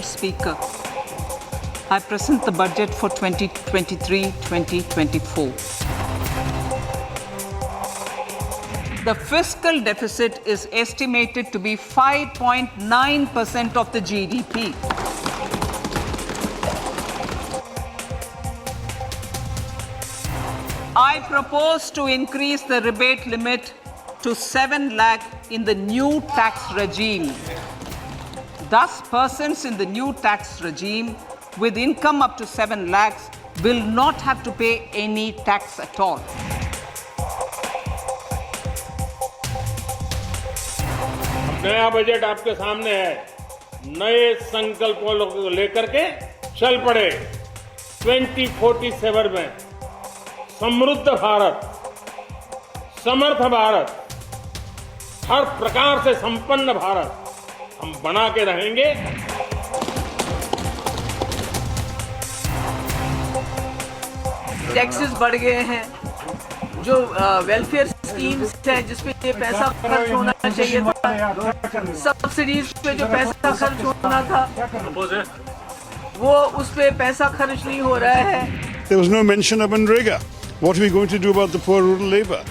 Speaker, I present the budget for 2023-24. The fiscal deficit is estimated to be 5.9% of the GDP. I propose to increase the rebate limit to 7 lakh in the new tax regime. Thus, persons in the new tax regime with income up to 7 lakhs will not have to pay any tax at all. नया budget आपके सामने है, नए संकल्पों को लेकर के चल पड़े। 2047 में समृद्ध भारत, समर्थ भारत, हर प्रकार से संपन्न भारत हम बना के रहेंगे। टैक्सेस बढ़ गए हैं, जो वेलफेयर स्कीम्स हैं जिसपे ये पैसा खर्च होना चाहिए था, सब्सिडीज पे जो पैसा खर्च होना था वो उस पे पैसा खर्च नहीं हो रहा है। There was no mention of Manrega. What are we going to do about the poor rural labor?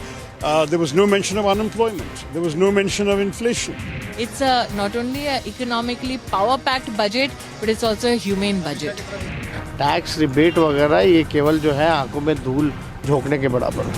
There was no mention of unemployment. There was no mention of inflation. It's not only an economically power-packed budget, but it's also a humane budget. Tax rebate वगैरह ये केवल जो है आंखों में धूल झोंकने के बराबर है।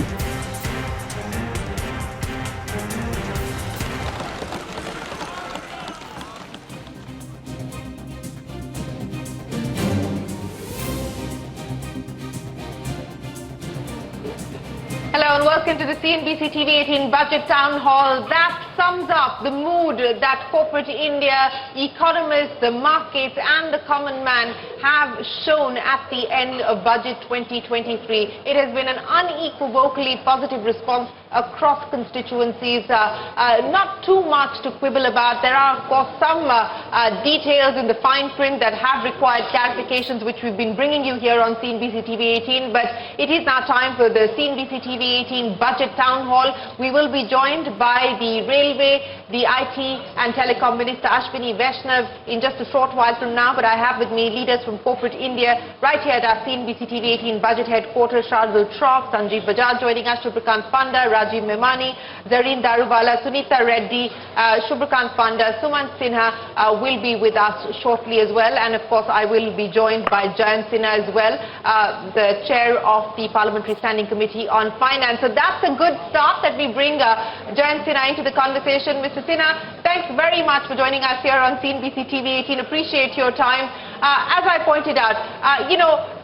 Hello and welcome to the CNBC-TV18 Budget Town Hall. That sums up the mood that corporate India, economists, the markets and the common man have shown at the end of Budget 2023. It has been an unequivocally positive response across constituencies. Not too much to quibble about. There are, of course, some details in the fine print that have required clarifications, which we've been bringing you here on CNBC-TV18. But it is now time for the CNBC-TV18 Budget Town Hall. We will be joined by the Railway, the IT and Telecom Minister Ashwini, Vaishnaw in just a short while from now. But I have with me leaders from corporate India right here at our CNBC-TV18 Budget Headquarters. Shardul, Shroff, Sanjiv, Bajaj joining us, Subhrakant, Panda, Rajiv, Memani, Zarin, Daruwala, Suneeta, Reddy, Subhrakant, Panda, Sumant, Sinha will be with us shortly as well. And of course, I will be joined by Jayant as well, the chair of the Parliamentary Standing Committee on Finance. So that's a good start that we bring Jayant into the conversation. Mr. Sinha, thanks very much for joining us here on CNBC-TV18. Appreciate your time. As I pointed out,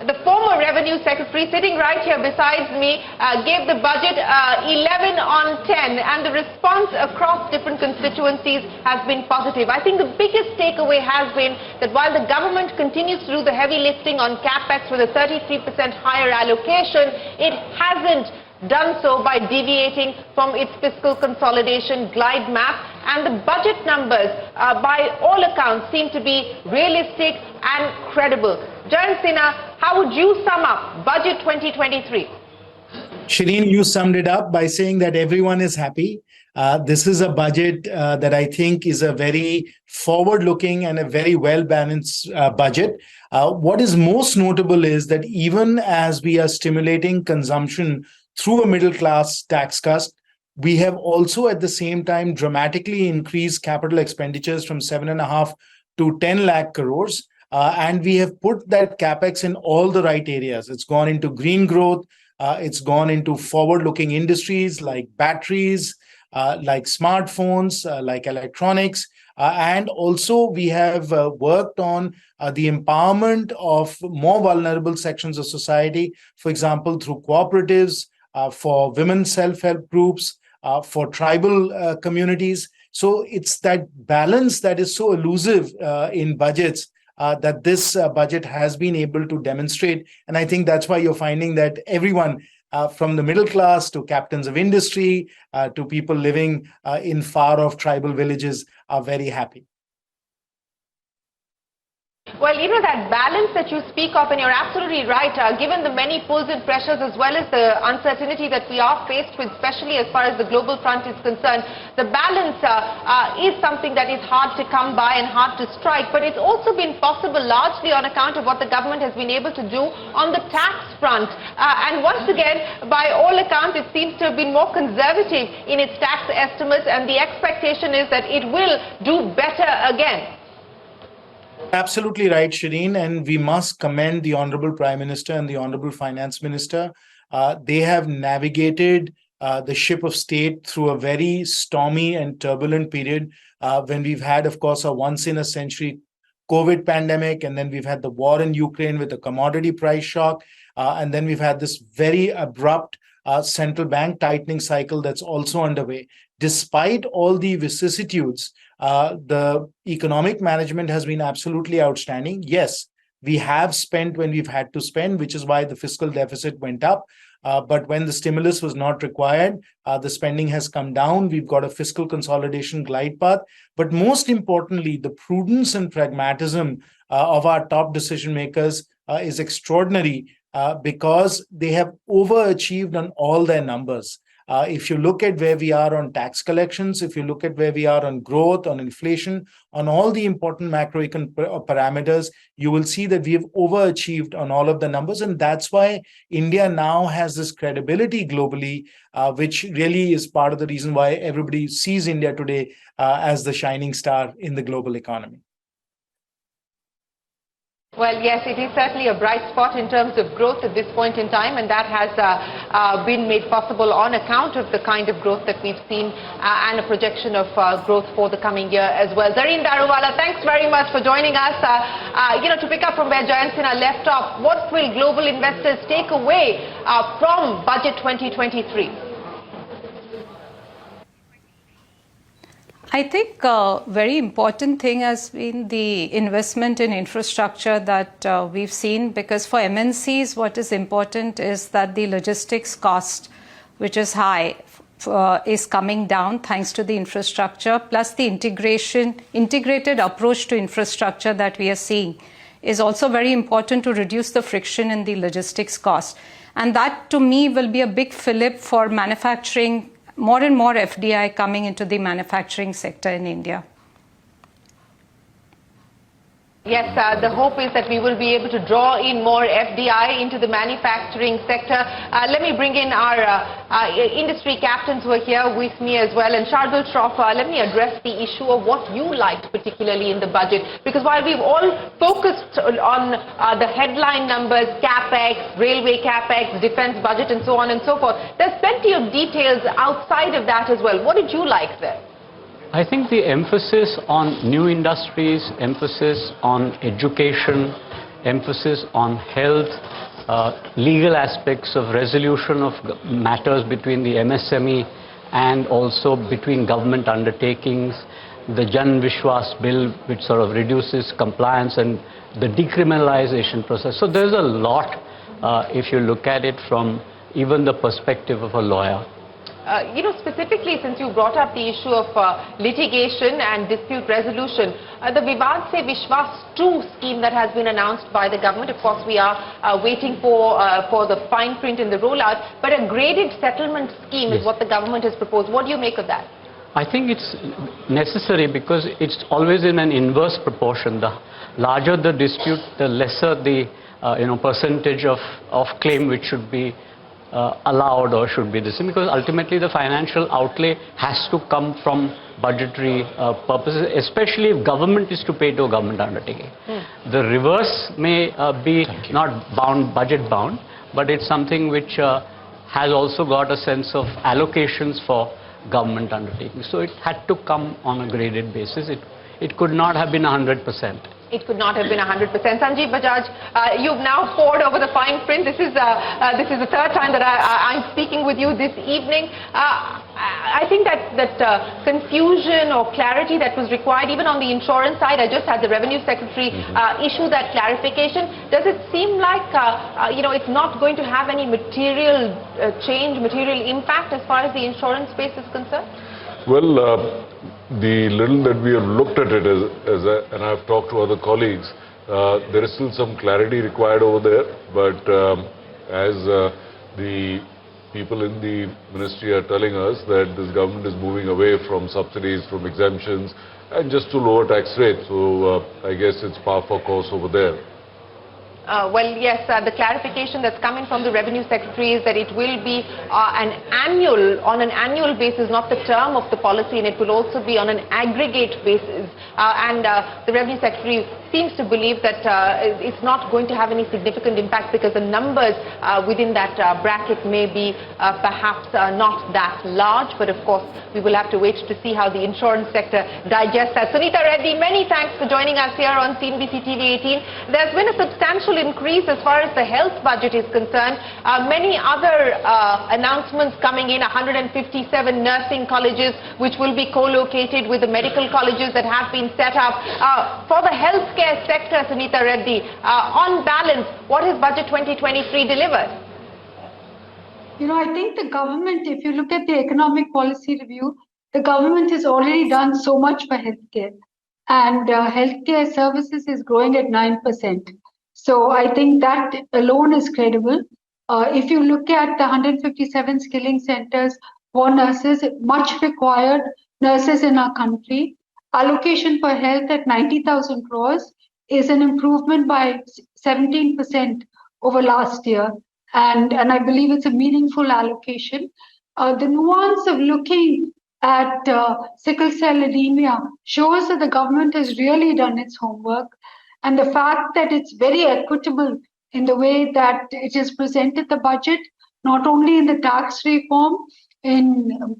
the former Revenue Secretary sitting right here beside me gave the budget 11 on 10, and the response across different constituencies has been positive. I think the biggest takeaway has been that while the government continues to do the heavy lifting on capex with a 33% higher allocation, it hasn't done so by deviating from its fiscal consolidation glide map, and the budget numbers by all accounts seem to be realistic and credible. Jayant Sinha, how would you sum up Budget 2023? Shireen, you summed it up by saying that everyone is happy. This is a budget that I think is a very forward-looking and a very well-balanced budget. What is most notable is that even as we are stimulating consumption through a middle-class tax cut, we have also at the same time dramatically increased capital expenditures from 7.5 to 10 lakh crores. And we have put that capex in all the right areas. It's gone into green growth. It's gone into forward-looking industries like batteries, like smartphones, like electronics. And also we have worked on the empowerment of more vulnerable sections of society, for example, through cooperatives, for women self-help groups, for tribal communities. So it's that balance that is so elusive in budgets that this budget has been able to demonstrate. And I think that's why you're finding that everyone from the middle class to captains of industry to people living in far-off tribal villages are very happy. Well, you know, that balance that you speak of, and you're absolutely right, given the many pulls and pressures as well as the uncertainty that we are faced with, especially as far as the global front is concerned, the balance is something that is hard to come by and hard to strike, but it's also been possible largely on account of what the government has been able to do on the tax front. And once again, by all accounts, it seems to have been more conservative in its tax estimates, and the expectation is that it will do better again. Absolutely right, Shireen, and we must commend the Honorable Prime Minister and the Honorable Finance Minister. They have navigated the ship of state through a very stormy and turbulent period when we've had, of course, a once-in-a-century COVID pandemic, and then we've had the war in Ukraine with a commodity price shock, and then we've had this very abrupt central bank tightening cycle that's also underway. Despite all the vicissitudes, the economic management has been absolutely outstanding. Yes, we have spent when we've had to spend, which is why the fiscal deficit went up. But when the stimulus was not required, the spending has come down. We've got a fiscal consolidation glide path. But most importantly, the prudence and pragmatism of our top decision makers is extraordinary because they have overachieved on all their numbers. If you look at where we are on tax collections, if you look at where we are on growth, on inflation, on all the important macroeconomic parameters, you will see that we have overachieved on all of the numbers. And that's why India now has this credibility globally, which really is part of the reason why everybody sees India today as the shining star in the global economy. Well, yes, it is certainly a bright spot in terms of growth at this point in time, and that has been made possible on account of the kind of growth that we've seen and a projection of growth for the coming year as well. Zarin, Daruwala, thanks very much for joining us. To pick up from where Jayant left off, what will global investors take away from Budget 2023? I think a very important thing has been the investment in infrastructure that we've seen, because for MNCs, what is important is that the logistics cost, which is high, is coming down thanks to the infrastructure, plus the integrated approach to infrastructure that we are seeing is also very important to reduce the friction in the logistics cost. And that, to me, will be a big fillip for manufacturing, more and more FDI coming into the manufacturing sector in India. Yes, the hope is that we will be able to draw in more FDI into the manufacturing sector. Let me bring in our industry captains who are here with me as well. And Shardul, Shroff, let me address the issue of what you liked particularly in the budget. Because while we've all focused on the headline numbers, CapEx, railway CapEx, defense budget and so on and so forth, there's plenty of details outside of that as well. What did you like there? I think the emphasis on new industries, emphasis on education, emphasis on health, legal aspects of resolution of matters between the MSME and also between government undertakings, the Jan Vishwas bill, which sort of reduces compliance, and the decriminalization process. So there's a lot if you look at it from even the perspective of a lawyer. Specifically, since you brought up the issue of litigation and dispute resolution, the Vivad Se Vishwas 2 scheme that has been announced by the government, of course we are waiting for the fine print in the rollout, but a graded settlement scheme is what the government has proposed. What do you make of that? I think it's necessary because it's always in an inverse proportion. The larger the dispute, the lesser the percentage of claim which should be allowed or should be the same, because ultimately the financial outlay has to come from budgetary purposes, especially if government is to pay to a government undertaking. The reverse may be not budget bound, but it's something which has also got a sense of allocations for government undertakings. So it had to come on a graded basis. It could not have been 100%. It could not have been 100%. Sanjiv, Bajaj, you've now pored over the fine print. This is the third time that I'm speaking with you this evening. I think that confusion or clarity that was required, even on the insurance side, I just had the Revenue Secretary issue that clarification. Does it seem like, it's not going to have any material change, material impact as far as the insurance space is concerned? Well, the little that we have looked at it and I've talked to other colleagues, There is still some clarity required over there, but as the people in the ministry are telling us that this government is moving away from subsidies, from exemptions, and just to lower tax rates. So I guess it's par for course over there. Well, yes, the clarification that's coming from the Revenue Secretary is that it will be on an annual basis, not the term of the policy, and it will also be on an aggregate basis. The Revenue Secretary seems to believe that it's not going to have any significant impact because the numbers within that bracket may be perhaps not that large, but of course we will have to wait to see how the insurance sector digests that. Suneeta, Reddy, many thanks for joining us here on CNBC-TV18. There's been a substantial increase as far as the health budget is concerned. Many other announcements coming in, 157 nursing colleges which will be co-located with the medical colleges that have been set up. For the healthcare sector, Suneeta, Reddy, on balance, what has Budget 2023 delivered? You know, I think the government, if you look at the economic policy review, the government has already done so much for healthcare, and healthcare services is growing at 9%. So I think that alone is credible. If you look at the 157 skilling centers for nurses, much required nurses in our country, allocation for health at 90,000 crores is an improvement by 17% over last year. And I believe it's a meaningful allocation. The nuance of looking at sickle cell anemia shows that the government has really done its homework. And the fact that it's very equitable in the way that it is presented the budget, not only in the tax reform,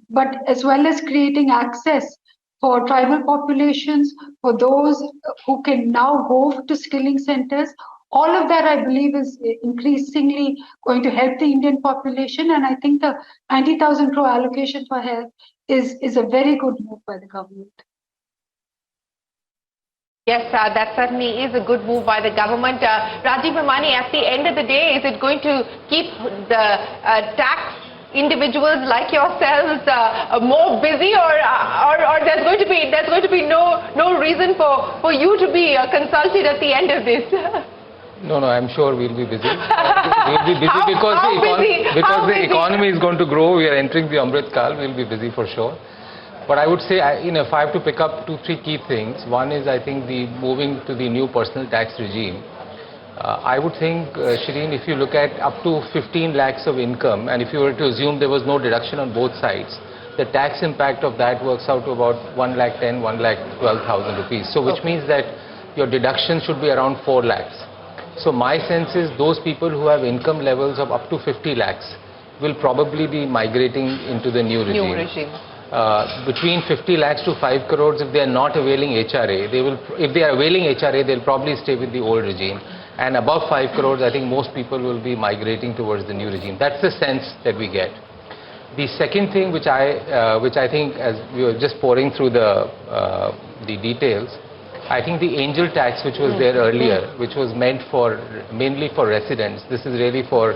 but as well as creating access for tribal populations, for those who can now go to skilling centers. All of that, I believe, is increasingly going to help the Indian population. And I think the 90,000 crore allocation for health is a very good move by the government. Yes, that certainly is a good move by the government. Rajiv, Memani, at the end of the day, is it going to keep the tax individuals like yourselves more busy, or there's going to be no reason for you to be consulted at the end of this? No, I'm sure we'll be busy. We'll be busy because the economy is going to grow. We are entering the Amrit Kal. We'll be busy for sure. But I would say, if I have to pick up 2-3 key things, one is I think the moving to the new personal tax regime. I would think, Shireen, if you look at up to 15 lakhs of income, and if you were to assume there was no deduction on both sides, the tax impact of that works out to about 1,10,000, 1,12,000 rupees. So which means that your deduction should be around 4 lakhs. So my sense is those people who have income levels of up to 50 lakhs will probably be migrating into the new regime. Between 50 lakhs to 5 crores, if they are not availing HRA, if they are availing HRA, they'll probably stay with the old regime. And above 5 crores, I think most people will be migrating towards the new regime. That's the sense that we get. The second thing which I think, as we were just pouring through the details, I think the angel tax which was there earlier, which was meant for mainly for residents, this is really for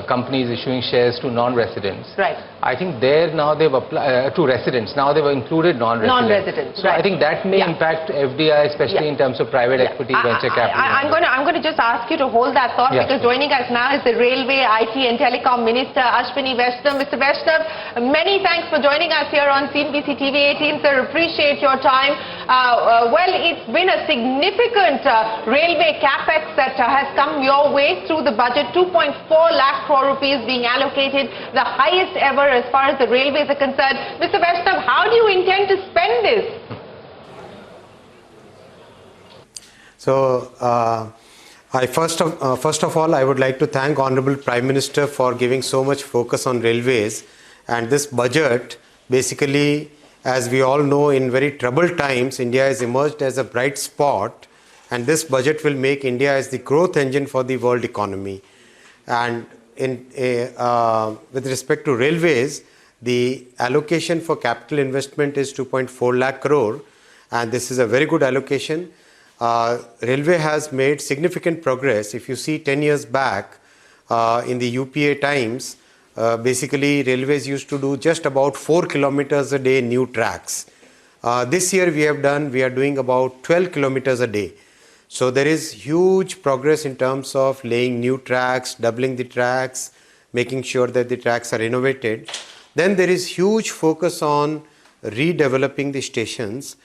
companies issuing shares to non-residents. Right. I think there now they've applied to residents. Now they've included non-residents. So I think that may impact FDI, especially in terms of private equity, venture capital. I'm going to just ask you to hold that thought because joining us now is the Railway, IT and Telecom Minister Ashwini Vaishnaw. Mr. Vaishnaw, many thanks for joining us here on CNBC-TV18. Sir, appreciate your time. Well, it's been a significant railway capex that has come your way through the budget. 2.4 lakh crore rupees being allocated, the highest ever as far as the railways are concerned. Mr. Vaishnaw, how do you intend to spend this? So, first of all, I would like to thank Honorable Prime Minister for giving so much focus on railways. And this budget, basically, as we all know, in very troubled times, India has emerged as a bright spot. And this budget will make India as the growth engine for the world economy. And with respect to railways, the allocation for capital investment is 2.4 lakh crore, and this is a very good allocation. Railway has made significant progress. If you see 10 years back, in the UPA times, basically railways used to do just about 4 kilometers a day new tracks. This year we are doing about 12 kilometers a day. So there is huge progress in terms of laying new tracks, doubling the tracks, making sure that the tracks are innovated. Then there is huge focus on redeveloping the stations.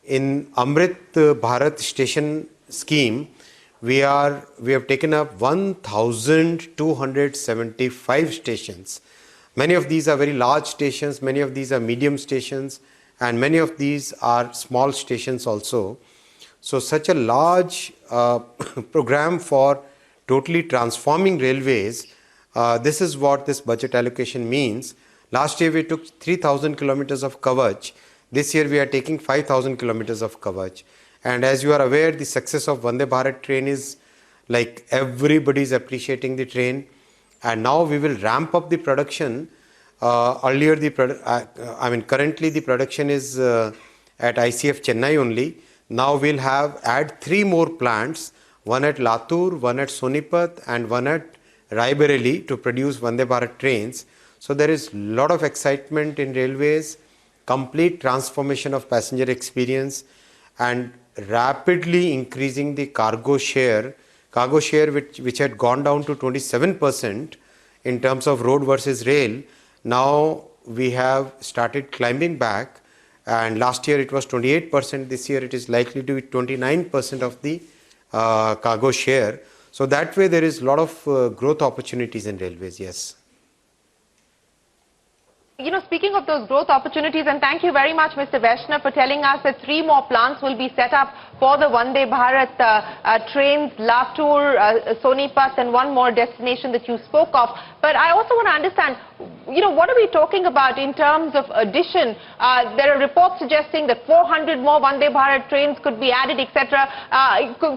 In Amrit Bharat station scheme, we have taken up 1,275 stations. Many of these are very large stations, many of these are medium stations, and many of these are small stations also. So such a large program for totally transforming railways, this is what this budget allocation means. Last year we took 3,000 kilometers of coverage. This year we are taking 5,000 kilometers of coverage. And as you are aware, the success of Vande Bharat train is like everybody is appreciating the train. And now we will ramp up the production. Currently the production is at ICF Chennai only. Now we'll add 3 more plants, one at Latur, one at Sonipat, and one at Raebareli to produce Vande Bharat trains. So there is a lot of excitement in railways, complete transformation of passenger experience, and rapidly increasing the cargo share which had gone down to 27% in terms of road versus rail. Now we have started climbing back, and last year it was 28%, this year it is likely to be 29% of the cargo share. So that way there is a lot of growth opportunities in railways, yes. You know, speaking of those growth opportunities, and thank you very much, Mr. Vaishnaw, for telling us that 3 more plants will be set up for the Vande Bharat trains, Latur, Sonipat, and one more destination that you spoke of. But I also want to understand, you know, what are we talking about in terms of addition? There are reports suggesting that 400 more Vande Bharat trains could be added, etc.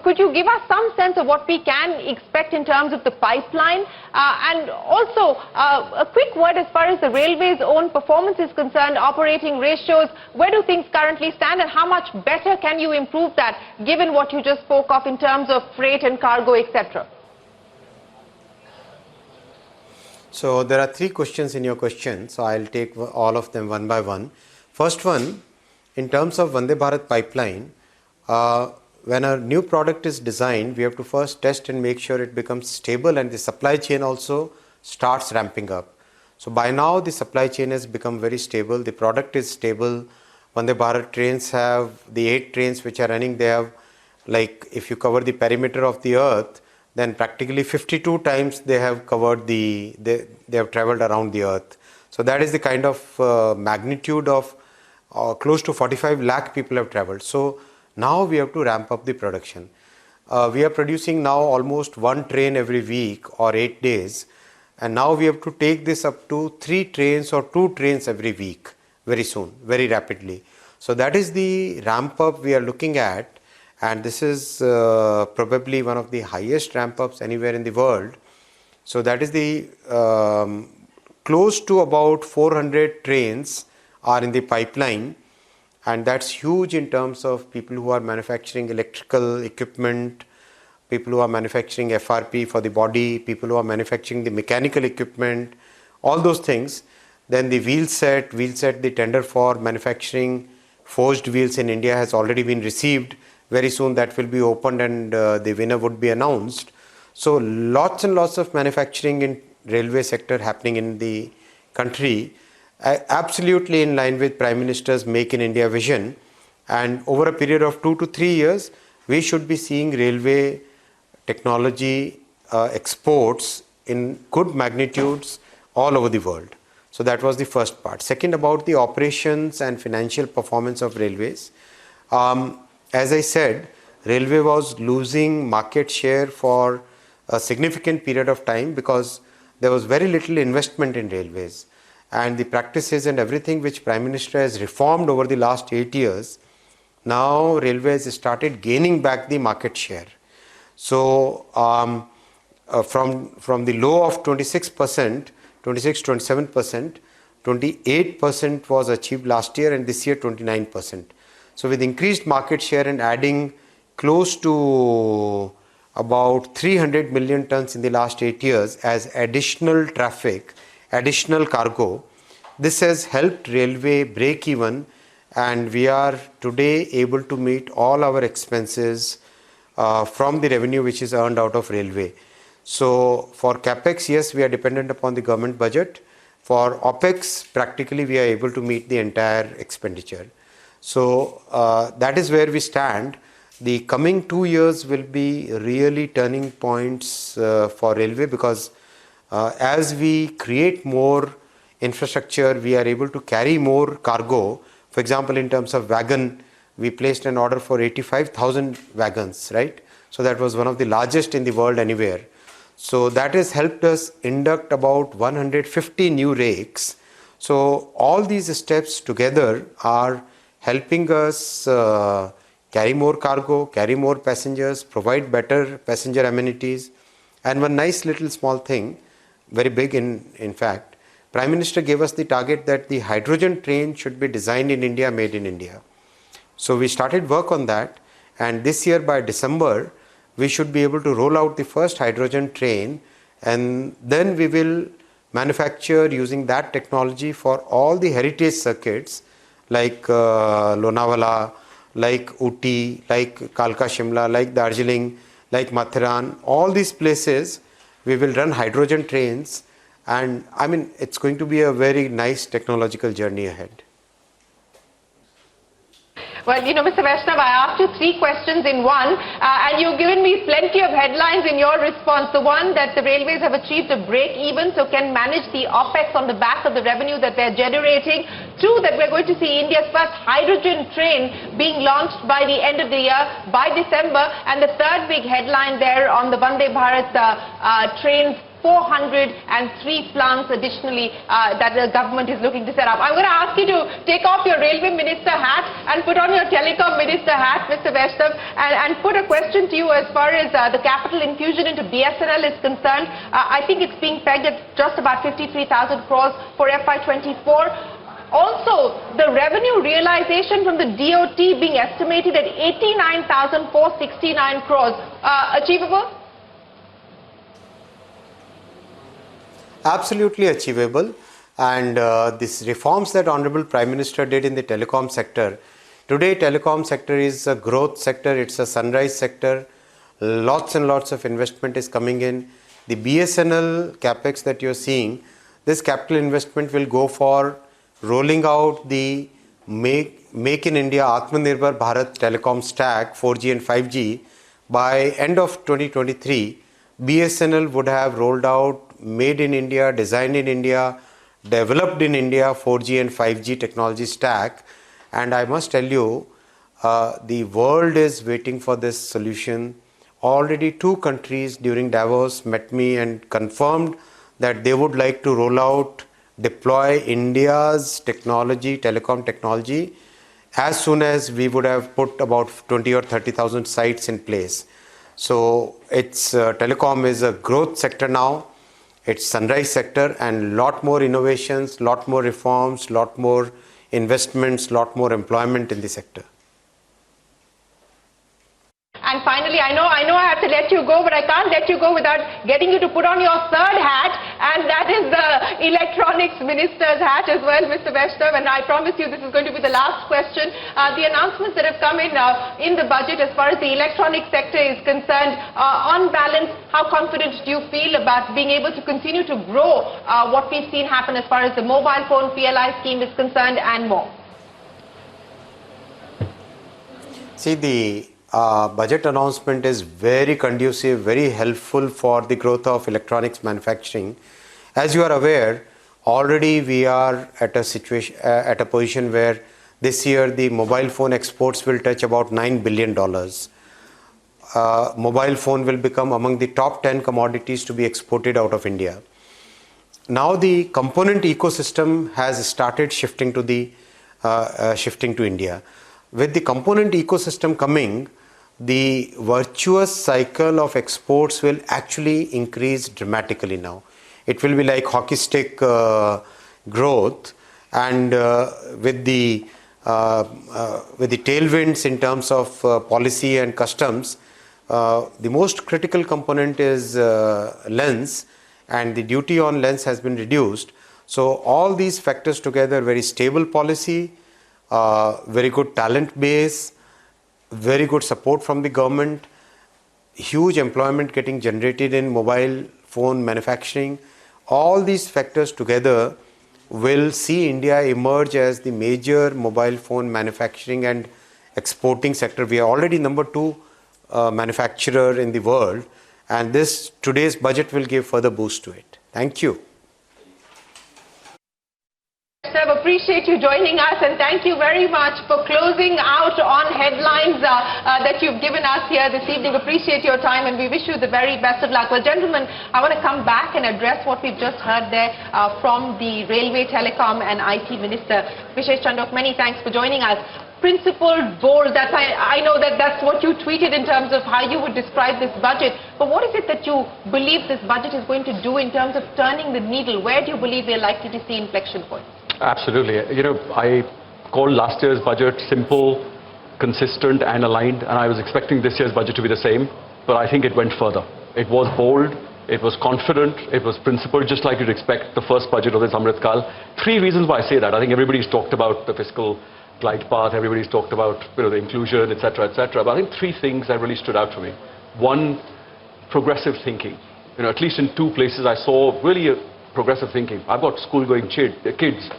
Could you give us some sense of what we can expect in terms of the pipeline? And also, a quick word as far as the railways' own performance is concerned, operating ratios, where do things currently stand, and how much better can you improve that, given what you just spoke of in terms of freight and cargo, etc.? So there are 3 questions in your question, so I'll take all of them one by one. First one, in terms of Vande Bharat pipeline, when a new product is designed, we have to first test and make sure it becomes stable, and the supply chain also starts ramping up. So by now the supply chain has become very stable, the product is stable. Vande Bharat trains have, the 8 trains which are running, they have, like if you cover the perimeter of the earth, then practically 52 times they have covered they have traveled around the earth. So that is the kind of magnitude of close to 45 lakh people have traveled. So now we have to ramp up the production. We are producing now almost 1 train every week or 8 days. And now we have to take this up to 3 trains or 2 trains every week very soon, very rapidly. So that is the ramp up we are looking at. And this is probably one of the highest ramp-ups anywhere in the world. So that is the close to about 400 trains are in the pipeline, and that's huge in terms of people who are manufacturing electrical equipment, people who are manufacturing FRP for the body, people who are manufacturing the mechanical equipment, all those things. Then the wheel set, the tender for manufacturing forged wheels in India has already been received. Very soon that will be opened and the winner would be announced. So lots and lots of manufacturing in railway sector happening in the country, absolutely in line with Prime Minister's Make in India vision. And over a period of 2 to 3 years, we should be seeing railway technology exports in good magnitudes all over the world. So that was the first part. Second, about the operations and financial performance of railways. As I said, railway was losing market share for a significant period of time because there was very little investment in railways. And the practices and everything which Prime Minister has reformed over the last 8 years, now railways started gaining back the market share. So from the low of 26%, 27%, 28% was achieved last year, and this year 29%. So with increased market share and adding close to about 300 million tons in the last 8 years as additional traffic, additional cargo, this has helped railway break even, and we are today able to meet all our expenses from the revenue which is earned out of railway. So for capex, yes, we are dependent upon the government budget. For opex, practically we are able to meet the entire expenditure. So that is where we stand. The coming 2 years will be really turning points for railway, because as we create more infrastructure, we are able to carry more cargo. For example, in terms of wagon, we placed an order for 85,000 wagons, right? So that was one of the largest in the world anywhere. So that has helped us induct about 150 new rakes. So all these steps together are helping us carry more cargo, carry more passengers, provide better passenger amenities. And one nice little small thing, very big in fact, Prime Minister gave us the target that the hydrogen train should be designed in India, made in India. So we started work on that, and this year by December, we should be able to roll out the first hydrogen train, and then we will manufacture using that technology for all the heritage circuits like Lonavala, like Ooty, like Kalka Shimla, like Darjeeling, like Mathiran. All these places we will run hydrogen trains, and I mean it's going to be a very nice technological journey ahead. Well, you know, Mr. Vaishnaw, I asked you 3 questions in one, and you've given me plenty of headlines in your response. The one, that the railways have achieved a break-even, so can manage the OPEX on the back of the revenue that they're generating. 2, that we're going to see India's first hydrogen train being launched by the end of the year, by December. And the 3rd big headline there on the Vande Bharat trains, 403 plants additionally that the government is looking to set up. I'm going to ask you to take off your railway minister hat and put on your telecom minister hat, Mr. Vaishnaw, and put a question to you as far as the capital infusion into BSNL is concerned. I think it's being pegged at just about 53,000 crores for FY24. Also, the revenue realization from the DOT being estimated at 89,469 crores. Achievable? Absolutely achievable, and these reforms that Honorable Prime Minister did in the telecom sector. Today telecom sector is a growth sector, it's a sunrise sector. Lots and lots of investment is coming in. The BSNL capex that you're seeing, this capital investment will go for rolling out the Make in India Atmanirbhar Bharat telecom stack 4G and 5G. By end of 2023, BSNL would have rolled out made in India, designed in India, developed in India 4G and 5G technology stack. And I must tell you, the world is waiting for this solution. Already 2 countries during Davos met me and confirmed that they would like to roll out, deploy India's technology, telecom technology, as soon as we would have put about 20 or 30,000 sites in place. So it's telecom is a growth sector now. It's sunrise sector, and lot more innovations, lot more reforms, lot more investments, lot more employment in the sector. And finally, I know I have to let you go, but I can't let you go without getting you to put on your 3rd hat, and that is the electronics minister's hat as well, Mr. Vaishnaw. And I promise you this is going to be the last question. The announcements that have come in the budget as far as the electronic sector is concerned, on balance, how confident do you feel about being able to continue to grow what we've seen happen as far as the mobile phone PLI scheme is concerned and more? See, the budget announcement is very conducive, very helpful for the growth of electronics manufacturing. As you are aware, already we are at a situation, at a position where this year the mobile phone exports will touch about $9 billion. Mobile phone will become among the top 10 commodities to be exported out of India. Now the component ecosystem has started shifting to India. With the component ecosystem coming, the virtuous cycle of exports will actually increase dramatically now. It will be like hockey stick growth, and with the tailwinds in terms of policy and customs, the most critical component is lens, and the duty on lens has been reduced. So all these factors together, very stable policy, very good talent base, very good support from the government, huge employment getting generated in mobile phone manufacturing. All these factors together will see India emerge as the major mobile phone manufacturing and exporting sector. We are already number 2 manufacturer in the world, and today's budget will give further boost to it. Thank you. Appreciate you joining us, and thank you very much for closing out on headlines that you've given us here this evening. Appreciate your time, and we wish you the very best of luck. Well, gentlemen, I want to come back and address what we've just heard there from the Railway, Telecom and IT Minister, Vishesh Chandiok. Many thanks for joining us. Principled, bold, I know that's what you tweeted in terms of how you would describe this budget. But what is it that you believe this budget is going to do in terms of turning the needle? Where do you believe we're likely to see inflection points? Absolutely. I called last year's budget simple, consistent and aligned, and I was expecting this year's budget to be the same, but I think it went further. It was bold, it was confident, it was principled, just like you'd expect the first budget of this Amrit Kal. 3 reasons why I say that. I think everybody's talked about the fiscal glide path, everybody's talked about the inclusion, etc., etc. But I think 3 things that really stood out for me. One, progressive thinking. At least in 2 places I saw really a progressive thinking. I've got school-going kids,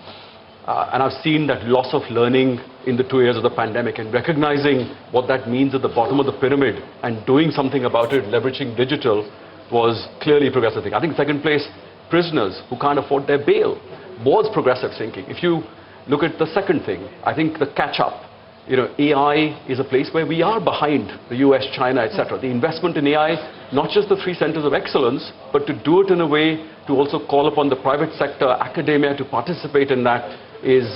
and I've seen that loss of learning in the 2 years of the pandemic, and recognizing what that means at the bottom of the pyramid and doing something about it, leveraging digital, was clearly progressive thinking. I think second place, prisoners who can't afford their bail, was progressive thinking. If you look at the second thing, I think the catch-up. AI is a place where we are behind the US, China, etc. The investment in AI, not just the 3 centers of excellence, but to do it in a way to also call upon the private sector, academia to participate in that is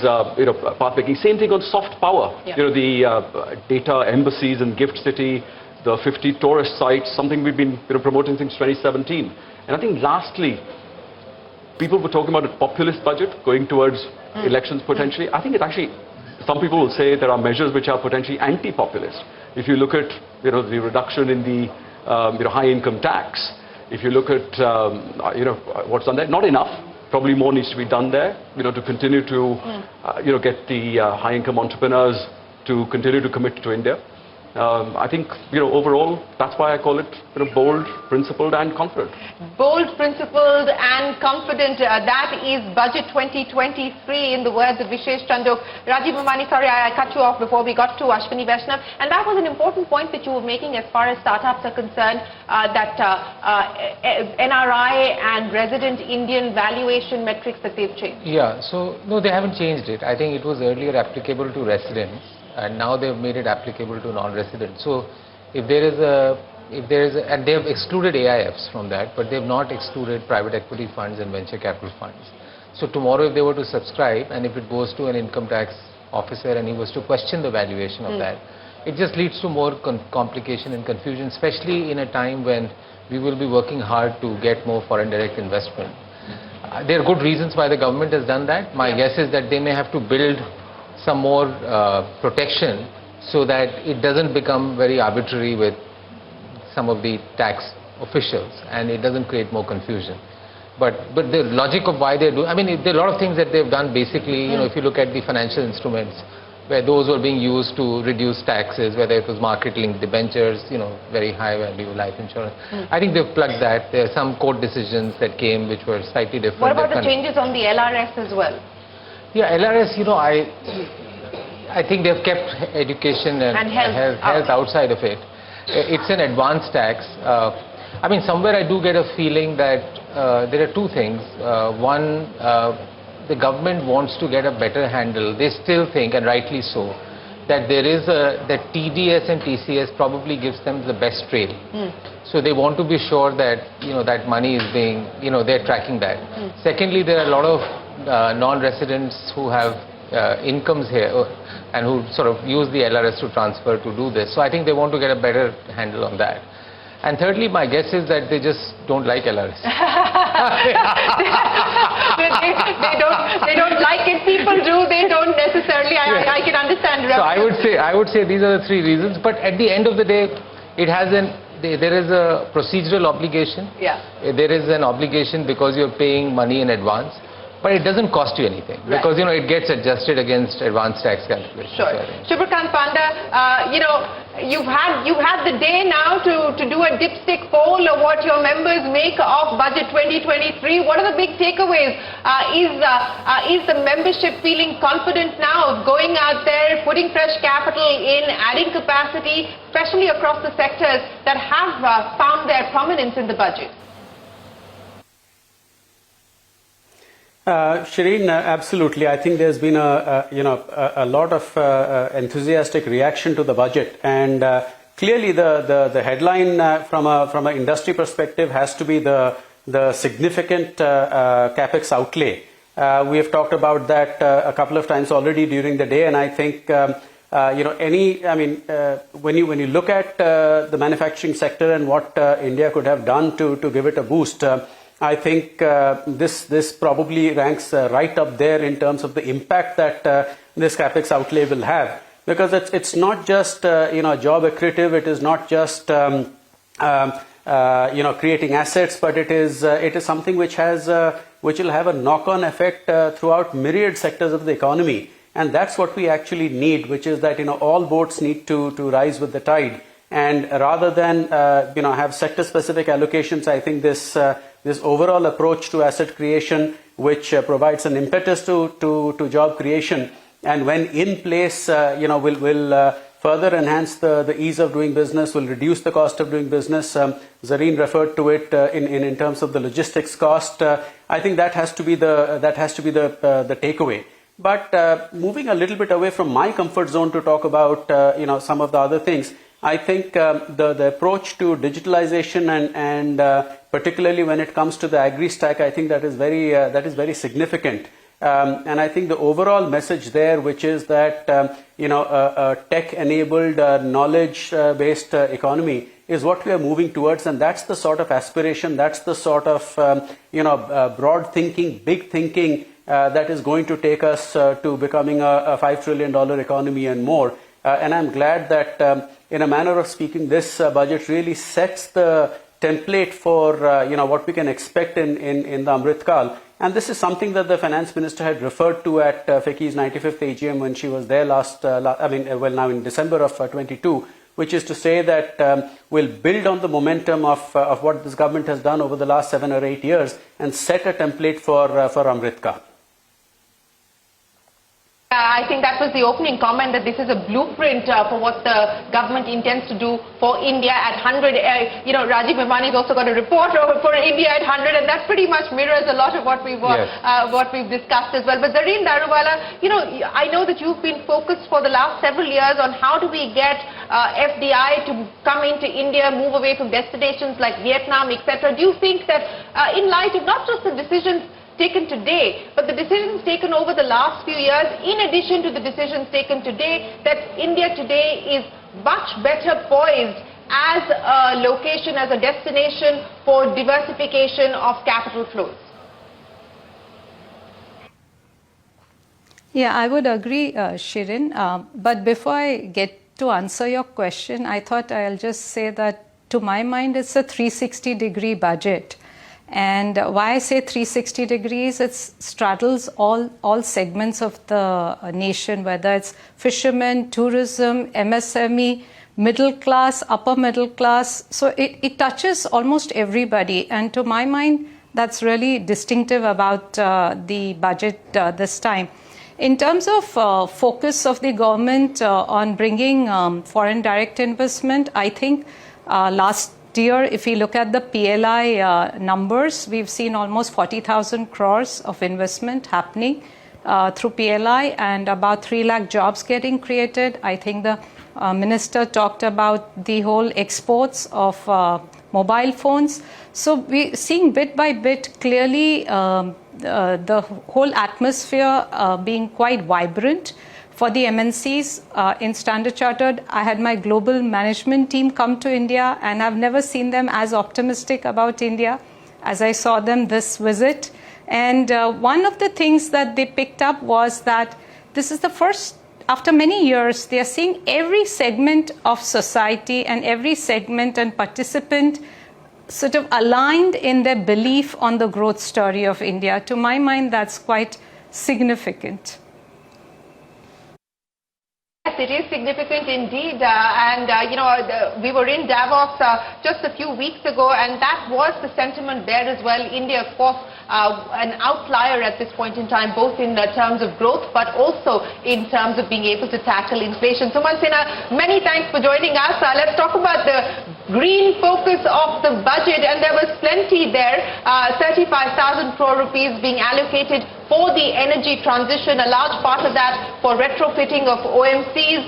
path-making. Same thing on soft power. The data embassies in Gift City, the 50 tourist sites, something we've been promoting since 2017. And I think lastly, people were talking about a populist budget going towards elections potentially. I think it actually, some people will say there are measures which are potentially anti-populist. If you look at the reduction in the high income tax, if you look at what's done there, not enough. Probably more needs to be done there. To continue to get the high income entrepreneurs to continue to commit to India. I think overall that's why I call it bold, principled and confident. Bold, principled and confident. That is Budget 2023 in the words of Vishesh Chandiok. Rajiv, Memani, sorry I cut you off before we got to Ashwini, Vaishnaw. And that was an important point that you were making as far as startups are concerned, that NRI and resident Indian valuation metrics that they've changed. Yeah, so no, they haven't changed it. I think it was earlier applicable to residents, and now they've made it applicable to non-residents. So if there is and they've excluded AIFs from that, but they've not excluded private equity funds and venture capital funds. So tomorrow if they were to subscribe, and if it goes to an income tax officer and he was to question the valuation of that, it just leads to more complication and confusion, especially in a time when we will be working hard to get more foreign direct investment. There are good reasons why the government has done that. My guess is that they may have to build some more protection so that it doesn't become very arbitrary with some of the tax officials and it doesn't create more confusion. But the logic of why they do, I mean, there are a lot of things that they've done basically, if you look at the financial instruments, where those were being used to reduce taxes, whether it was market-linked debentures, very high-value life insurance. I think they've plugged that. There are some court decisions that came which were slightly different. What about the changes on the LRS as well? Yeah, LRS, I think they've kept education and health outside of it. It's an advanced tax. I mean, somewhere I do get a feeling that there are 2 things. One, the government wants to get a better handle. They still think, and rightly so, that that TDS and TCS probably gives them the best trail. So they want to be sure that that money is being, they're tracking that. Secondly, there are a lot of non-residents who have incomes here and who sort of use the LRS to transfer to do this. So I think they want to get a better handle on that. And thirdly, my guess is that they just don't like LRS. they don't like it. People do. They don't necessarily. I can understand. So I would say these are the 3 reasons. But at the end of the day, it has there is a procedural obligation. Yeah. There is an obligation because you're paying money in advance. but it doesn't cost you anything because it gets adjusted against advanced tax calculations. Sure. Subhrakant, Panda, you've had the day now to do a dipstick poll of what your members make of Budget 2023. What are the big takeaways? Is the membership feeling confident now of going out there, putting fresh capital in, adding capacity, especially across the sectors that have found their prominence in the budget? Shireen, absolutely. I think there's been a lot of enthusiastic reaction to the budget, and clearly the headline from an industry perspective has to be the significant capex outlay. We have talked about that a couple of times already during the day, and I think when you look at the manufacturing sector and what India could have done to give it a boost. I think this probably ranks right up there in terms of the impact that this capex outlay will have, because it's not just job accretive. It is not just creating assets, but it is something which will have a knock-on effect throughout myriad sectors of the economy, and that's what we actually need, which is that all boats need to rise with the tide. And rather than have sector-specific allocations, I think this overall approach to asset creation, which provides an impetus to job creation, and when in place, will further enhance the ease of doing business, will reduce the cost of doing business. Zarin referred to it in terms of the logistics cost. I think that has to be the takeaway. But moving a little bit away from my comfort zone to talk about some of the other things. I think the approach to digitalization and particularly when it comes to the agri-stack, I think that is very significant. And I think the overall message there, which is that a tech-enabled, knowledge-based economy is what we are moving towards, and that's the sort of aspiration, that's the sort of broad thinking, big thinking that is going to take us to becoming a $5 trillion economy and more. And I'm glad that, in a manner of speaking, this budget really sets the template for what we can expect in the Amrit Kal. And this is something that the finance minister had referred to at FICCI's 95th AGM when she was there now in December of 22, which is to say that we'll build on the momentum of what this government has done over the last 7 or 8 years and set a template for Amrit Kal. I think that was the opening comment, that this is a blueprint for what the government intends to do for India at 100. Rajiv Memani has also got a report for India at 100, and that pretty much mirrors a lot of what we've discussed as well. But Zarin, Daruwala, I know that you've been focused for the last several years on how do we get FDI to come into India, move away from destinations like Vietnam, etc. Do you think that in light of not just the decisions taken today, but the decisions taken over the last few years, in addition to the decisions taken today, that India today is much better poised as a location, as a destination for diversification of capital flows? Yeah, I would agree, Shirin. But before I get to answer your question, I thought I'll just say that to my mind, it's a 360-degree budget. And why I say 360 degrees, it straddles all segments of the nation, whether it's fishermen, tourism, MSME, middle class, upper middle class. So it touches almost everybody. And to my mind, that's really distinctive about the budget this time. In terms of focus of the government on bringing foreign direct investment, I think last year, if we look at the PLI numbers, we've seen almost 40,000 crores of investment happening through PLI and about 3 lakh jobs getting created. I think the minister talked about the whole exports of mobile phones. So we're seeing bit by bit clearly the whole atmosphere being quite vibrant. For the MNCs in Standard Chartered, I had my global management team come to India, and I've never seen them as optimistic about India as I saw them this visit. And one of the things that they picked up was that this is the first, after many years, they are seeing every segment of society and every segment and participant sort of aligned in their belief on the growth story of India. To my mind, that's quite significant. Yes, it is significant indeed. We were in Davos just a few weeks ago, and that was the sentiment there as well. India, of course, an outlier at this point in time, both in terms of growth, but also in terms of being able to tackle inflation. Sumant, many thanks for joining us. Let's talk about the green focus of the budget, and there was plenty there. 35,000 crore rupees being allocated for the energy transition, a large part of that for retrofitting of OMCs.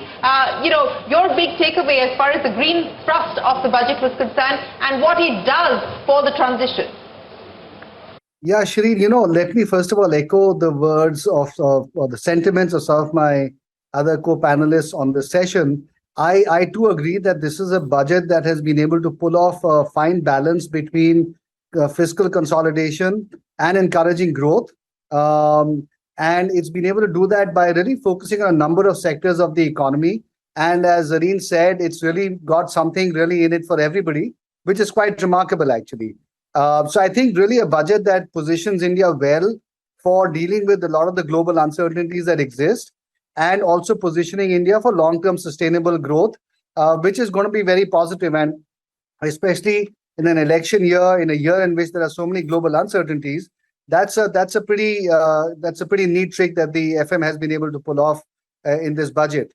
Your big takeaway as far as the green thrust of the budget was concerned and what it does for the transition. Yeah, Shireen, let me first of all echo the words or the sentiments of some of my other co-panelists on this session. I too agree that this is a budget that has been able to pull off a fine balance between fiscal consolidation and encouraging growth. And it's been able to do that by really focusing on a number of sectors of the economy. And as Zarin said, it's really got something really in it for everybody, which is quite remarkable, actually. So I think really a budget that positions India well for dealing with a lot of the global uncertainties that exist, and also positioning India for long-term sustainable growth, which is going to be very positive. And especially in an election year, in a year in which there are so many global uncertainties, that's a pretty neat trick that the FM has been able to pull off in this budget.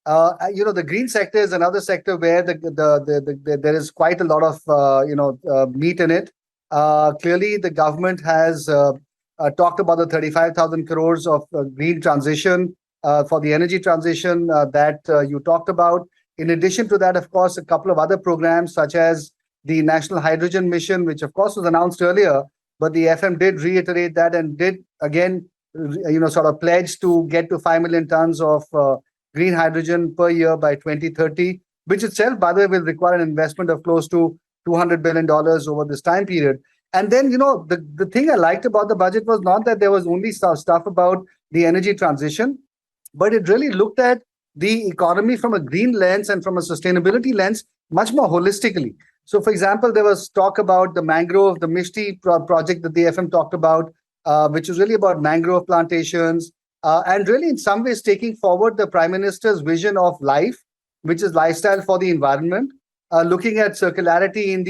The green sector is another sector where there is quite a lot of meat in it. Clearly, the government has talked about the 35,000 crores of green transition for the energy transition that you talked about. In addition to that, of course, a couple of other programs such as the National Hydrogen Mission, which of course was announced earlier, but the FM did reiterate that and did again, sort of pledge to get to 5 million tons of green hydrogen per year by 2030, which itself, by the way, will require an investment of close to $200 billion over this time period. And then, the thing I liked about the budget was not that there was only stuff about the energy transition, but it really looked at the economy from a green lens and from a sustainability lens much more holistically. So, for example, there was talk about the MeiTY project that the FM talked about, which is really about mangrove plantations, and really in some ways taking forward the Prime Minister's vision of life, which is lifestyle for the environment, looking at circularity in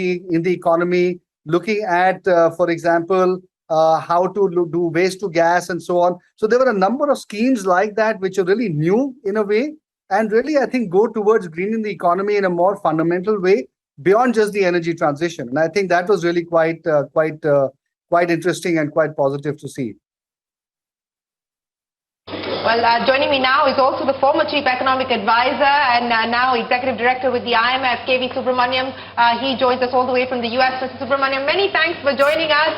the economy, looking at, for example, how to do waste to gas and so on. So there were a number of schemes like that which are really new in a way, and really I think go towards greening the economy in a more fundamental way beyond just the energy transition. And I think that was really quite interesting and quite positive to see. Well, joining me now is also the former Chief Economic Advisor and now Executive Director with the IMF, KV Subramanian. He joins us all the way from the US. Mr. Subramanian, many thanks for joining us.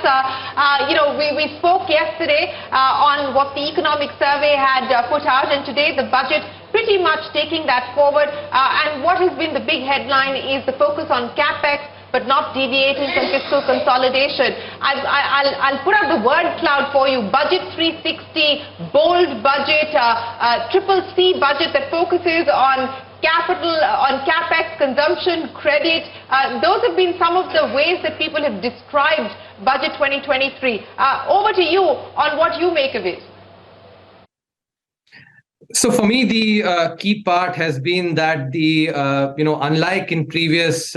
We spoke yesterday on what the economic survey had put out, and today the budget pretty much taking that forward. And what has been the big headline is the focus on CapEx, but not deviating from fiscal consolidation. I'll put out the word cloud for you. Budget 360, bold budget, triple C budget that focuses on capital, on capex, consumption, credit. Those have been some of the ways that people have described Budget 2023. Over to you on what you make of it. So for me, the key part has been that the, unlike in previous,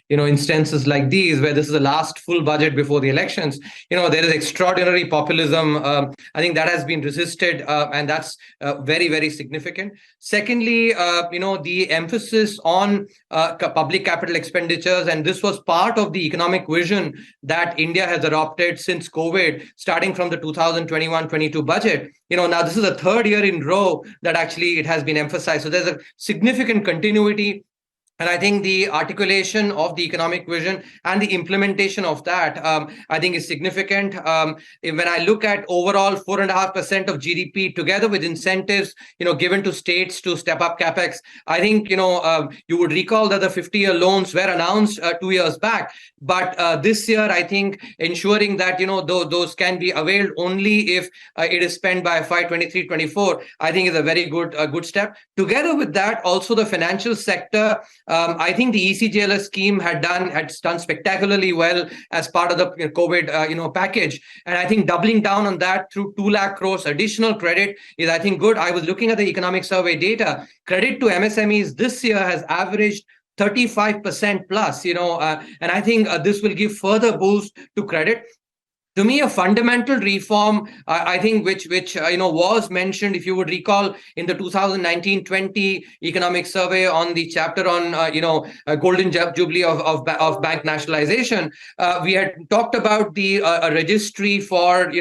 instances like these, where this is the last full budget before the elections, there is extraordinary populism. I think that has been resisted, and that's very, very significant. Secondly, the emphasis on public capital expenditures, and this was part of the economic vision that India has adopted since COVID, starting from the 2021-22 budget. Now this is the third year in a row that actually it has been emphasized. So there's a significant continuity. And I think the articulation of the economic vision and the implementation of that, I think is significant. When I look at overall 4.5% of GDP together with incentives, given to states to step up capex, I think, you would recall that the 50-year loans were announced 2 years back. But this year, I think ensuring that, those can be availed only if it is spent by FY 23-24, I think is a very good step. Together with that, also the financial sector, I think the ECJLS scheme had done spectacularly well as part of the COVID package, and I think doubling down on that through 2 lakh crores additional credit is, I think, good. I was looking at the economic survey data. Credit to MSMEs this year has averaged 35% plus, and I think this will give further boost to credit. To me, a fundamental reform, I think, which was mentioned, if you would recall, in the 2019-20 economic survey on the chapter on golden jubilee of bank nationalization, we had talked about the a registry for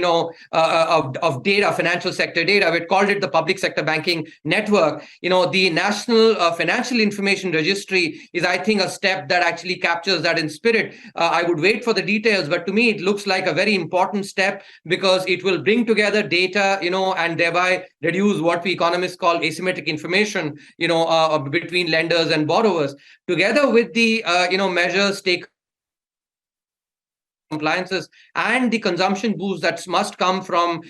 of data, financial sector data. We had called it the public sector banking network. The National Financial Information Registry is, I think, a step that actually captures that in spirit. I would wait for the details, but to me, it looks like a very important step because it will bring together data, and thereby reduce what we economists call asymmetric information, between lenders and borrowers. Together with the, measures take compliances and the consumption boost that must come from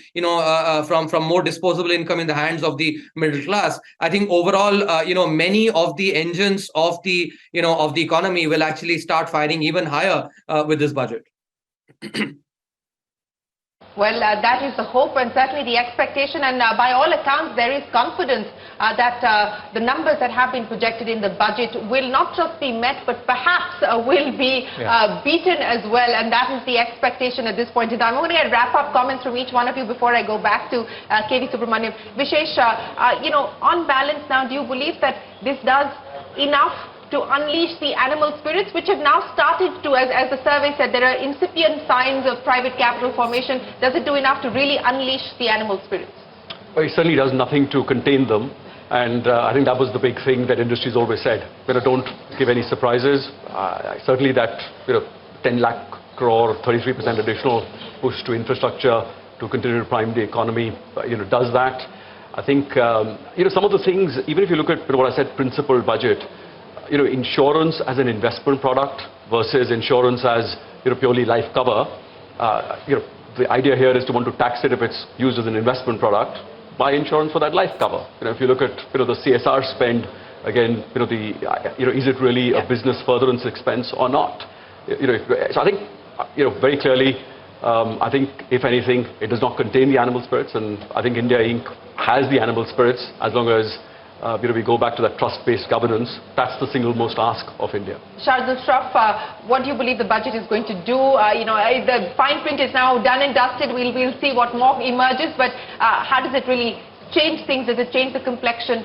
from more disposable income in the hands of the middle class. I think overall, many of the engines of the of the economy will actually start firing even higher with this budget. Well, that is the hope and certainly the expectation, and by all accounts there is confidence that the numbers that have been projected in the budget will not just be met but perhaps will be beaten as well, and that is the expectation at this point in time. I'm going to get wrap-up comments from each one of you before I go back to KV Subramanian. Vishesh, on balance now, do you believe that this does enough to unleash the animal spirits, which have now started to, as the survey said, there are incipient signs of private capital formation? Does it do enough to really unleash the animal spirits? Well, it certainly does nothing to contain them. And I think that was the big thing that industry's always said. Don't give any surprises. Certainly that 10 lakh crore, 33% additional push to infrastructure to continue to prime the economy, does that. I think, some of the things, even if you look at what I said, principal budget, insurance as an investment product versus insurance as purely life cover. The idea here is to want to tax it if it's used as an investment product. Buy insurance for that life cover. If you look at the CSR spend, again, is it really a business furtherance expense or not? So I think very clearly, I think if anything, it does not contain the animal spirits, and I think India Inc. has the animal spirits as long as we go back to that trust-based governance. That's the single most ask of India. Shardul, Shroff, what do you believe the budget is going to do? The fine print is now done and dusted. We'll see what more emerges. But how does it really change things? Does it change the complexion,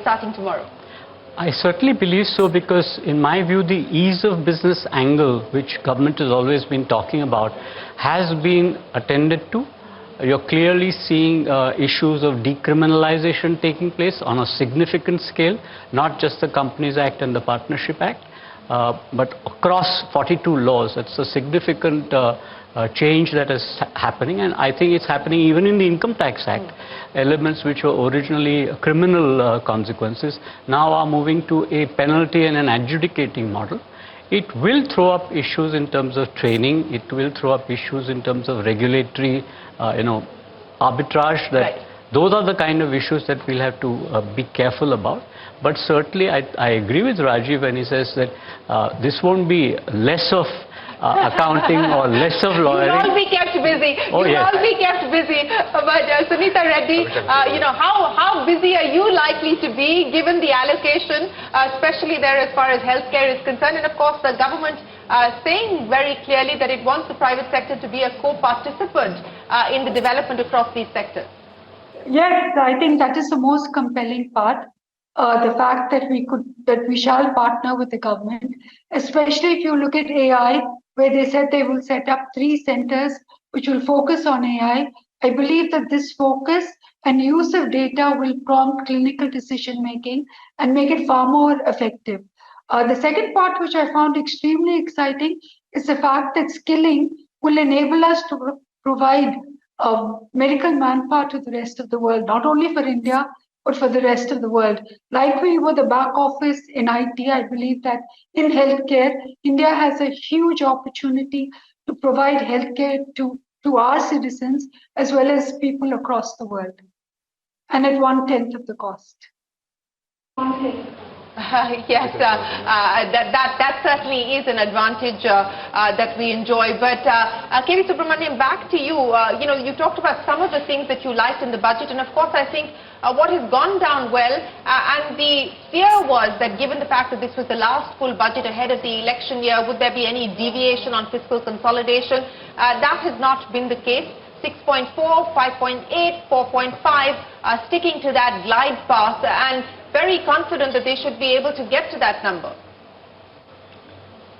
starting tomorrow? I certainly believe so, because in my view, the ease of business angle, which government has always been talking about, has been attended to. You're clearly seeing issues of decriminalization taking place on a significant scale, not just the Companies Act and the Partnership Act, but across 42 laws. It's a significant change that is happening, and I think it's happening even in the Income Tax Act. Elements which were originally criminal consequences now are moving to a penalty and an adjudicating model. It will throw up issues in terms of training. It will throw up issues in terms of regulatory, arbitrage. Those are the kind of issues that we'll have to be careful about. But certainly, I agree with Rajiv when he says that this won't be less of accounting or less of lawyering. You'll all be kept busy. You'll all be kept busy. But Suneeta, Reddy, how busy are you likely to be given the allocation, especially there as far as healthcare is concerned? And of course, the government saying very clearly that it wants the private sector to be a co-participant in the development across these sectors. Yes, I think that is the most compelling part. The fact that we shall partner with the government, especially if you look at AI, where they said they will set up 3 centers which will focus on AI. I believe that this focus and use of data will prompt clinical decision making and make it far more effective. The second part, which I found extremely exciting, is the fact that skilling will enable us to provide medical manpower to the rest of the world, not only for India, but for the rest of the world. Like we were the back office in IT, I believe that in healthcare, India has a huge opportunity to provide healthcare to our citizens as well as people across the world, and at 1/10 of the cost. Yes, that certainly is an advantage that we enjoy. But KV Subramanian, back to you. You talked about some of the things that you liked in the budget, and of course, I think what has gone down well, and the fear was that given the fact that this was the last full budget ahead of the election year, would there be any deviation on fiscal consolidation? That has not been the case. 6.4, 5.8, 4.5, sticking to that glide path, and very confident that they should be able to get to that number.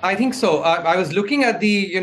I think so. I was looking at the,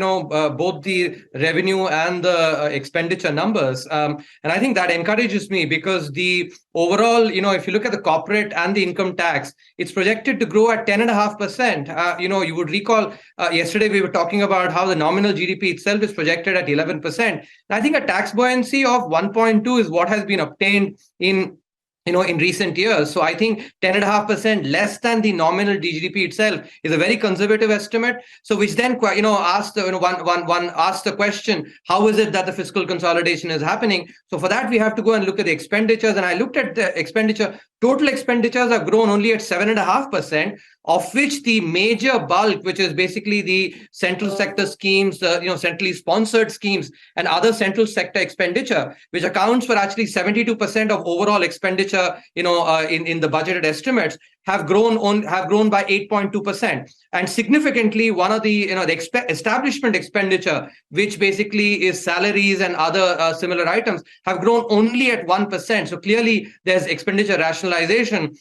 both the revenue and the expenditure numbers. And I think that encourages me because the overall, if you look at the corporate and the income tax, it's projected to grow at 10.5%. You would recall yesterday we were talking about how the nominal GDP itself is projected at 11%. And I think a tax buoyancy of 1.2 is what has been obtained in recent years. So I think 10.5% less than the nominal GDP itself is a very conservative estimate. So which then, asks the question, how is it that the fiscal consolidation is happening? So for that, we have to go and look at the expenditures. And I looked at the expenditure. Total expenditures have grown only at 7.5%, of which the major bulk, which is basically the central sector schemes, centrally sponsored schemes and other central sector expenditure, which accounts for actually 72% of overall expenditure, in the budgeted estimates, have grown by 8.2%. And significantly, one of the, the establishment expenditure, which basically is salaries and other similar items, have grown only at 1%. So clearly, there's expenditure rationalization.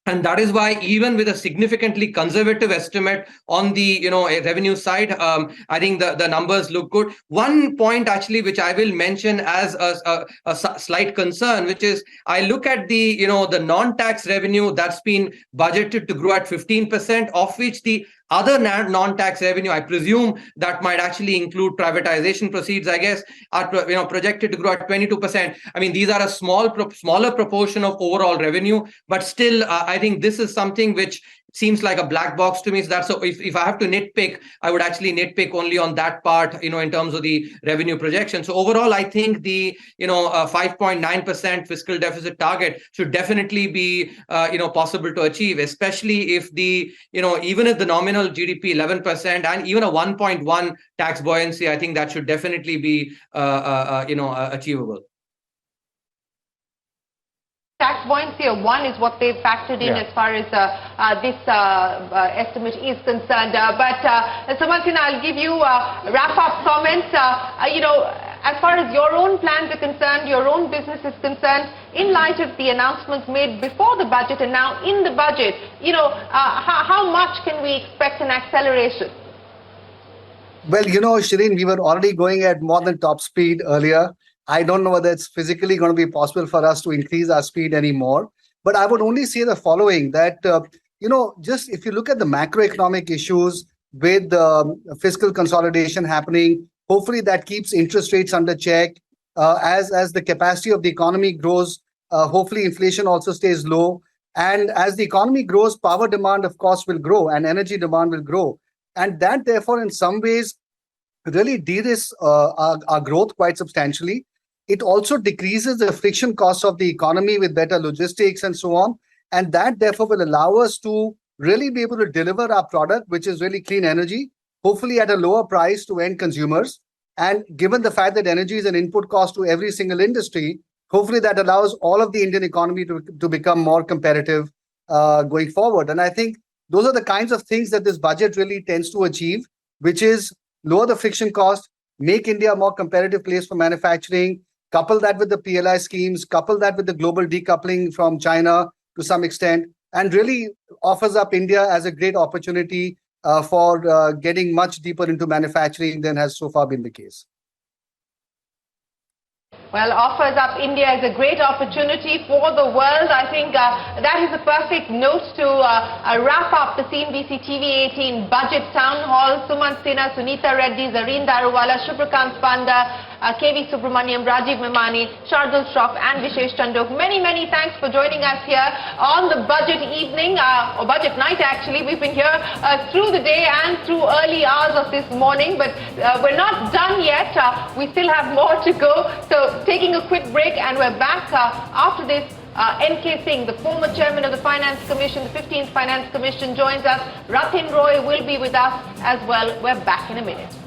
And that is why, even with a significantly conservative estimate on the revenue side, I think the numbers look good. One point actually, which I will mention as a slight concern, which is I look at the the non-tax revenue that's been budgeted to grow at 15%, of which the other non-tax revenue, I presume that might actually include privatization proceeds, I guess, are projected to grow at 22%. I mean, these are a smaller proportion of overall revenue, but still, I think this is something which seems like a black box to me. So if I have to nitpick, I would actually nitpick only on that part, in terms of the revenue projection. So overall, I think the 5.9% fiscal deficit target should definitely be possible to achieve, especially if the even if the nominal GDP 11% and even a 1.1 tax buoyancy, I think that should definitely be achievable. Tax buoyancy of 1 is what they've factored in as far as this estimate is concerned. But Sumant, I'll give you wrap-up comments. As far as your own plans are concerned, your own business is concerned, in light of the announcements made before the budget and now in the budget, how much can we expect an acceleration? Well, Shireen, we were already going at more than top speed earlier. I don't know whether it's physically going to be possible for us to increase our speed anymore. But I would only say the following, that, just if you look at the macroeconomic issues with fiscal consolidation happening, hopefully that keeps interest rates under check. As the capacity of the economy grows, hopefully inflation also stays low. And as the economy grows, power demand, of course, will grow and energy demand will grow. And that, therefore, in some ways, really de-risks our growth quite substantially. It also decreases the friction costs of the economy with better logistics and so on. And that, therefore, will allow us to really be able to deliver our product, which is really clean energy, hopefully at a lower price to end consumers. And given the fact that energy is an input cost to every single industry, hopefully that allows all of the Indian economy to become more competitive going forward. And I think those are the kinds of things that this budget really tends to achieve, which is lower the friction cost, make India a more competitive place for manufacturing, couple that with the PLI schemes, couple that with the global decoupling from China to some extent, and really offers up India as a great opportunity for getting much deeper into manufacturing than has so far been the case. Well, offers up India as a great opportunity for the world. I think that is a perfect note to wrap up the CNBC-TV18 Budget Town Hall. Sumant, Sinha, Suneeta, Reddy, Zarin, Daruwala, Subhrakant, Panda, KV Subramanian, Rajiv, Memani, Shardul, Shroff and Vishesh Chandiok. Many, many thanks for joining us here on the budget evening, or budget night actually. We've been here through the day and through early hours of this morning, but we're not done yet. We still have more to go. So taking a quick break, and we're back after this N.K. Singh, the former chairman of the Finance Commission, the 15th Finance Commission, joins us. Ratin Roy will be with us as well. We're back in a minute.